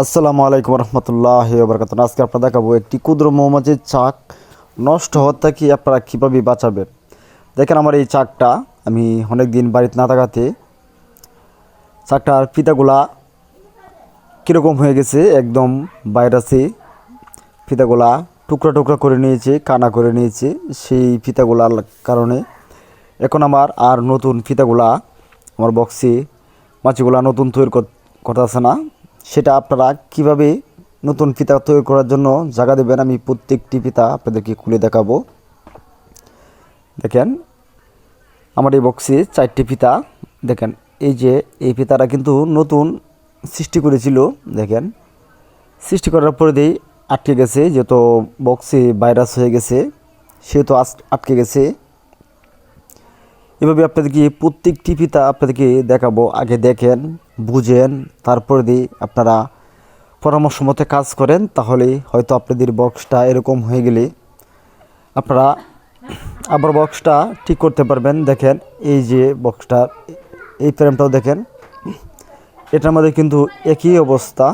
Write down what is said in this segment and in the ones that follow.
আসসালামু আলাইকুম রহমতুল্লাহি ওয়া বারাকাতুহু। আজকে আপনারা দেখাবো একটি ক্ষুদ্র মৌমাছির চাক নষ্ট হওয়া থেকে আপনারা কীভাবে বাঁচাবেন। দেখেন আমার এই চাকটা আমি অনেক দিন বাড়িতে না থাকাতে চাকটার ফিতাগুলা কীরকম হয়ে গেছে, একদম ভাইরাসে ফিতাগুলা টুকরা টুকরা করে নিয়েছে, কানা করে নিয়েছে। সেই ফিতাগুলার কারণে এখন আমার আর নতুন ফিতাগুলা আমার বক্সে মাছিগুলা নতুন তৈরি করতেছে না। সেটা আপনারা কিভাবে নতুন ফিতা তৈরি করার জন্য জায়গা দেবেন, আমি প্রত্যেকটি ফিতা আপনাদেরকে খুলে দেখাবো। দেখেন আমার এই বক্সে 4টি ফিতা। দেখেন এই যে এই ফিতাটা কিন্তু নতুন সৃষ্টি করেছিল। দেখেন সৃষ্টি করার পরে দিয়ে আটকে গেছে, যেহেতু বক্সে ভাইরাস হয়ে গেছে সেহেতু আটকে গেছে। এভাবে আপনাদেরকে প্রত্যেকটি ফিতা আপনাদেরকে দেখাবো। আগে দেখেন, বুঝেন, তারপরে দিয়ে আপনারা পরামর্শ মতো কাজ করেন, তাহলে হয়তো আপনাদের বক্সটা এরকম হয়ে গেলে আপনারা আবার বক্সটা ঠিক করতে পারবেন। দেখেন এই যে বক্সটা, এই ফ্রেমটাও দেখেন, এটার মধ্যে কিন্তু একই অবস্থা।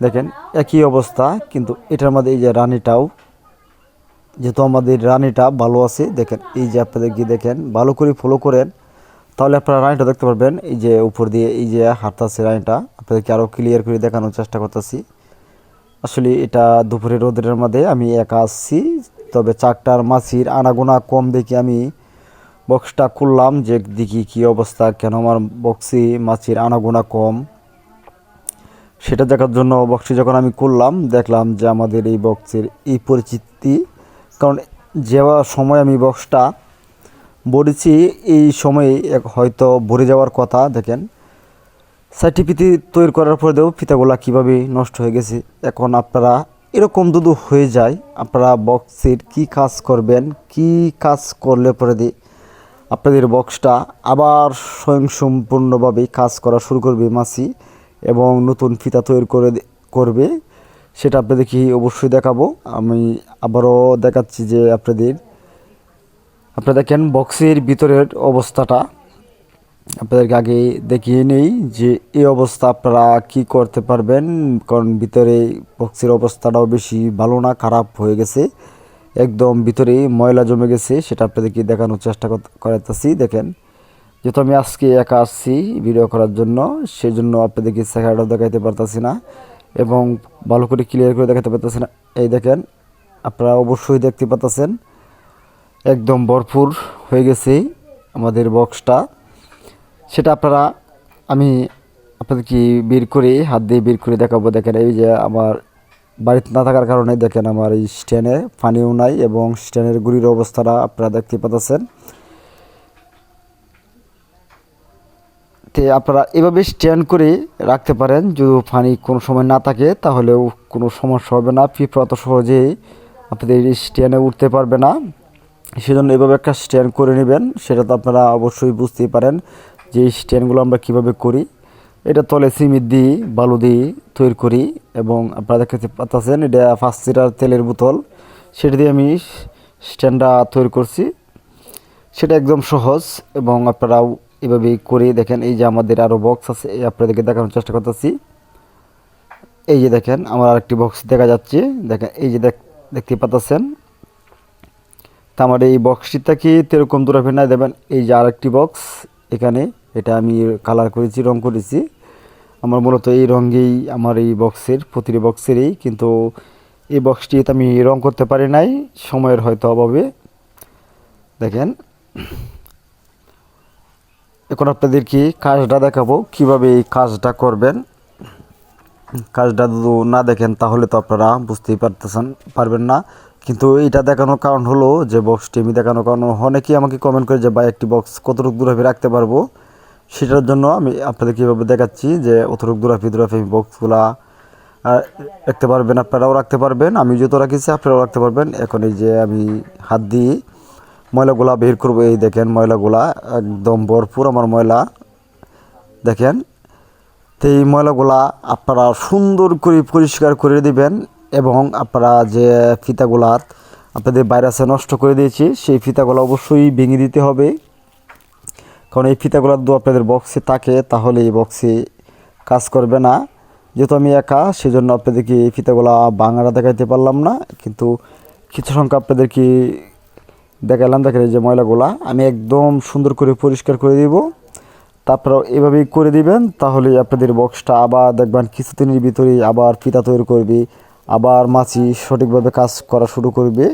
দেখেন একই অবস্থা, কিন্তু এটার মধ্যে এই যে রানিটাও, যেহেতু আমাদের রানিটা ভালো আছে। দেখেন এই যে আপনাদের কি দেখেন, ভালো করে ফলো করেন তাহলে আপনারা রানিটা দেখতে পারবেন। এই যে উপর দিয়ে এই যে হাঁটতেছে রানিটা, আপনাদেরকে আরও ক্লিয়ার করে দেখানোর চেষ্টা করতেছি। আসলে এটা দুপুরে রোদের মধ্যে আমি একা আসছি, তবে চাকটার মাছির আনাগোনা কম দেখে আমি বক্সটা খুললাম যে দেখি কী অবস্থা, কেন আমার বক্সে মাছির আনাগোনা কম সেটা দেখার জন্য বক্সটি যখন আমি খুললাম দেখলাম যে আমাদের এই বক্সের এই পরিচিতি। কারণ যে সময় আমি বক্সটা ভরেছি এই সময়ে হয়তো ভরে যাওয়ার কথা। দেখেন সাইটি তৈরি করার পরেও ফিতাগুলা কীভাবে নষ্ট হয়ে গেছে। এখন আপনারা এরকম যদি হয়ে যায়, আপনারা বক্সের কি কাজ করবেন, কি কাজ করলে পরে দিয়ে আপনাদের বক্সটা আবার স্বয়ংসম্পূর্ণভাবে কাজ করা শুরু করবে মাছি এবং নতুন ফিতা তৈরি করবে, সেটা আপনাদেরকে অবশ্যই দেখাবো। আমি আবারও দেখাচ্ছি যে আপনারা দেখেন বক্সের ভিতরের অবস্থাটা আপনাদেরকে আগে দেখিয়ে নেই যে এই অবস্থা আপনারা কি করতে পারবেন। কারণ ভিতরে বক্সের অবস্থাটাও বেশি ভালো না, খারাপ হয়ে গেছে, একদম ভিতরে ময়লা জমে গেছে। সেটা আপনাদেরকে দেখানোর চেষ্টা করতেছি। দেখেন যেহেতু আমি আজকে একা আসছি ভিডিও করার জন্য, সেজন্য আপনাদেরকে চেহারাটাও দেখাইতে পারতেছি না এবং ভালো করে ক্লিয়ার করে দেখাতে পারতেছি না। এই দেখেন আপনারা অবশ্যই দেখতে পাচ্ছেন একদম ভরপুর হয়ে গেছে আমাদের বক্সটা। সেটা আমি আপনাদেরকে বের করে হাত দিয়ে বের করে দেখাবো। দেখেন এই যে আমার বাড়িতে না থাকার কারণে দেখেন আমার এই স্ট্যান্ডে পানিও নাই এবং স্ট্যান্ডের গুড়ির অবস্থাটা আপনারা দেখতে পাচ্ছেন। তে আপনারা এভাবে স্ট্যান্ড করে রাখতে পারেন, যদি পানি কোনো সময় না থাকে তাহলেও কোনো সমস্যা হবে না। পিঁপড়া তো সহজেই আপনাদের এই স্ট্যান্ডে উঠতে পারবে না, সেজন্য এভাবে একটা স্ট্যান্ড করে নেবেন। সেটা তো আপনারা অবশ্যই বুঝতেই পারেন যে এই স্ট্যান্ডগুলো আমরা কীভাবে করি। এটা তলে সিমেন্ট দিয়ে বালু দিয়ে তৈরি করি এবং আপনারা দেখতে পাচ্ছেন এটা 5 লিটার তেলের বোতল, সেটা দিয়ে আমি স্ট্যান্ডটা তৈরি করছি। সেটা একদম সহজ এবং আপনারাও এভাবে করে দেখেন। এই যে আমাদের আরও বক্স আছে, আপনাদেরকে দেখানোর চেষ্টা করতেছি। এই যে দেখেন আমার আরেকটি বক্স দেখা যাচ্ছে, দেখেন এই যে দেখতে পাচ্ছেন। তা আমার এই বক্সটিটা কি এরকম দূরাবে না, দেবেন এই যে আরেকটি বক্স এখানে, এটা আমি কালার করেছি, রং করেছি। আমার মূলত এই রঙেই আমার এই বক্সের প্রতিটি বক্সেরই, কিন্তু এই বক্সটিতে আমি রং করতে পারি নাই সময়ের হয়তো অভাবে। দেখেন এখন আপনাদেরকে কাজটা দেখাবো কিভাবে এই কাজটা করবেন। কাজটা যদি না দেখেন তাহলে তো আপনারা বুঝতেই পারবেন না। কিন্তু এটা দেখানোর কারণ হলো যে বক্সটি আমি দেখানোর কারণ, অনেকেই আমাকে কমেন্ট করে যে ভাই একটি বক্স কতটুকু দূরভাবে রাখতে পারবো, সেটার জন্য আমি আপনাদের কীভাবে দেখাচ্ছি যে অতটুকু দূরভাবে বক্সগুলা রাখতে পারবেন, আপনারাও রাখতে পারবেন। আমি যত রাখিছি আপনারাও রাখতে পারবেন। এখন এই যে আমি হাত দিয়ে ময়লাগুলা বের করবো। এই দেখেন ময়লাগুলা একদম ভরপুর আমার ময়লা। দেখেন তো এই ময়লাগুলা আপনারা সুন্দর করে পরিষ্কার করে দিবেন এবং আপনারা যে ফিতাগুলা আপনাদের ভাইরাসে নষ্ট করে দিয়েছি সেই ফিতাগুলো অবশ্যই ভেঙে দিতে হবে। কারণ এই ফিতাগুলো যদি আপনাদের বক্সে থাকে তাহলে এই বক্সে কাজ করবে না। যেহেতু আমি একা, সেজন্য আপনাদেরকে এই ফিতাগুলা ভাঙাটা দেখাইতে পারলাম না, কিন্তু কিছু সংখ্যা আপনাদেরকে দেখালাম। দেখেন এই যে ময়লাগুলা আমি একদম সুন্দর করে পরিষ্কার করে দিব। তারপর এভাবেই করে দিবেন, তাহলে আপনাদের বক্সটা আবার দেখবেন কিছুদিনের ভিতরেই আবার ফিতা তৈরি করবে, আবার মাছি সঠিকভাবে কাজ করা শুরু করবে।